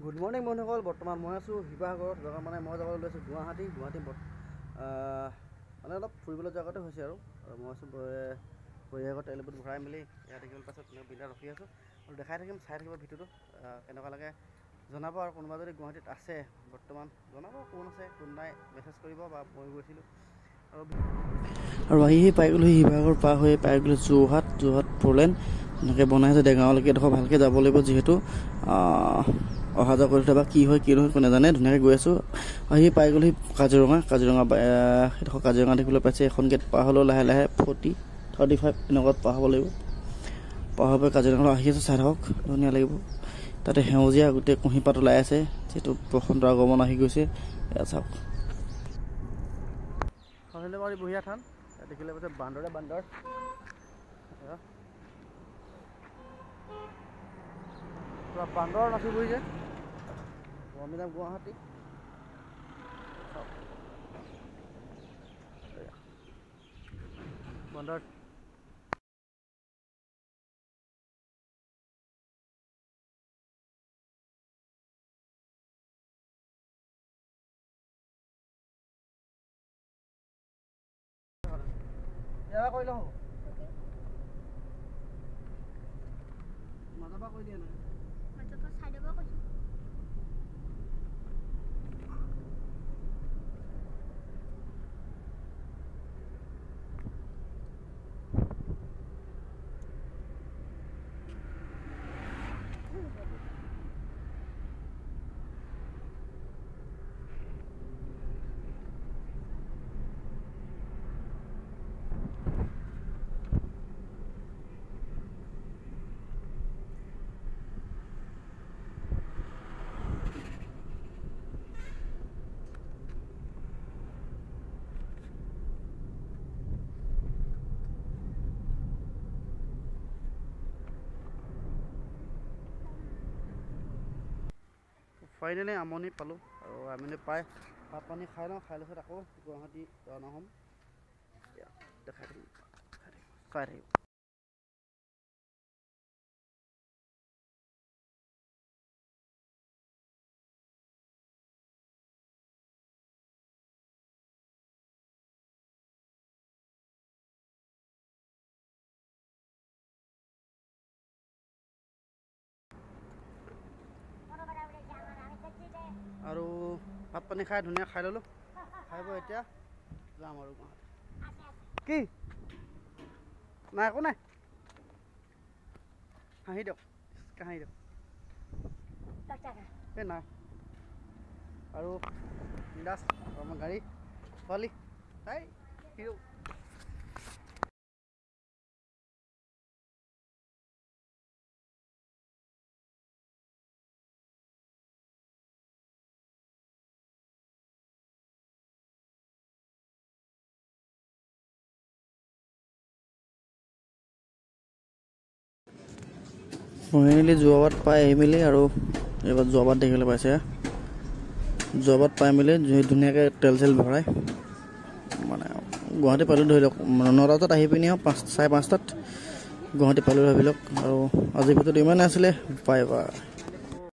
Good morning বন্ধুসকল। বৰ্তমান মই আছোঁ শিৱসাগৰত। জেগা মানে মই যাবলৈ লৈছোঁ গুৱাহাটী মানে অলপ ফুৰিবলৈ জেগাতে হৈছে আৰু মই আছোঁ বৰিয়াগত তেলবোৰ ভৰাই মেলি ইয়াত দেখিবলৈ পাছত বিন্দাত ৰখি আছোঁ আৰু দেখাই থাকিম, চাই থাকিব ভিডিঅ'টো কেনেকুৱা লাগে জনাব। আৰু কোনোবা যদি গুৱাহাটীত আছে বৰ্তমান জনাব, কোন আছে কোন নাই, মেছেজ কৰিব বা মই গৈছিলোঁ আৰু আহি পাই গ'লোঁ শিৱসাগৰ পাৰ হৈ পাই গ'লোঁ যোৰহাট 4 লেন এনেকৈ বনাইছে। ডেগাঁৱলৈকে এডোখৰ ভালকৈ যাব লাগিব, যিহেতু অহা যোৱা কৰি থকা কি হয় কি নহয় কোনে নাজানে। ধুনীয়াকৈ গৈ আছোঁ। আহি পাই গ'লোঁ কাজিৰঙা সেইডোখৰ কাজিৰঙা দেখিবলৈ পাইছে। এখন গেট পাৰ হ'লেও লাহে লাহে 35 এনেকুৱাত পাৰ হ'ব লাগিব। পাৰ হৈ কাজিৰঙালৈ আহি আছোঁ, চাই থাকক ধুনীয়া লাগিব। তাতে সেউজীয়া গোটেই কুঁহিপাত ওলাই আছে, যিহেতু বসন্তৰ আগমন আহি গৈছে। এয়া চাওক সহেন্দ্ৰবাৰী বুঢ়ীয়া থান, ইয়াত দেখিলে পাইছে বান্দৰ পুৰা বান্দৰ নাচি বহিছে। আমি যাম গুৱাহাটী। বান্দৰ এয়া কৰিলে হ'ব, মাজৰ পৰা কৈ দিয়া নাই, মাজৰ পৰা চাইডৰ পৰা কৈছোঁ। ফাইনেলি আমনি পালোঁ আৰু আমনি পাই ভাত পানী খাই লওঁ। খাই লৈছত আকৌ গুৱাহাটী ৰাওনা হ'ম। দেখাই থাকিম, চাই থাকিম। আৰু ভাত পানী খাই ধুনীয়া খাই ল'লোঁ। খাই বৈ এতিয়া যাম আৰু গুৱাহাটী। কি নাই, একো নাই, হাঁহি দিয়ক, হাঁহি দিয়ক, এই নাই। আৰু বিন্দাছ আমাৰ গাড়ী ছোৱালী এই হিৰো। ফাইনেলি যোৱাবাট পাই আহি মেলি আৰু এইবাৰ যোৱাবাট দেখিবলৈ পাইছে। যোৱাবাট পাই মেলি ধুনীয়াকৈ তেল চেল ভৰাই মানে গুৱাহাটী পালোঁ। ধৰি লওক 9টা বজাত আহি পিনি আৰু 5:30 গুৱাহাটী পালোঁ ভাবি লওক। আৰু আজিৰ ভিতৰত ইমানে আছিলে। Bye bye.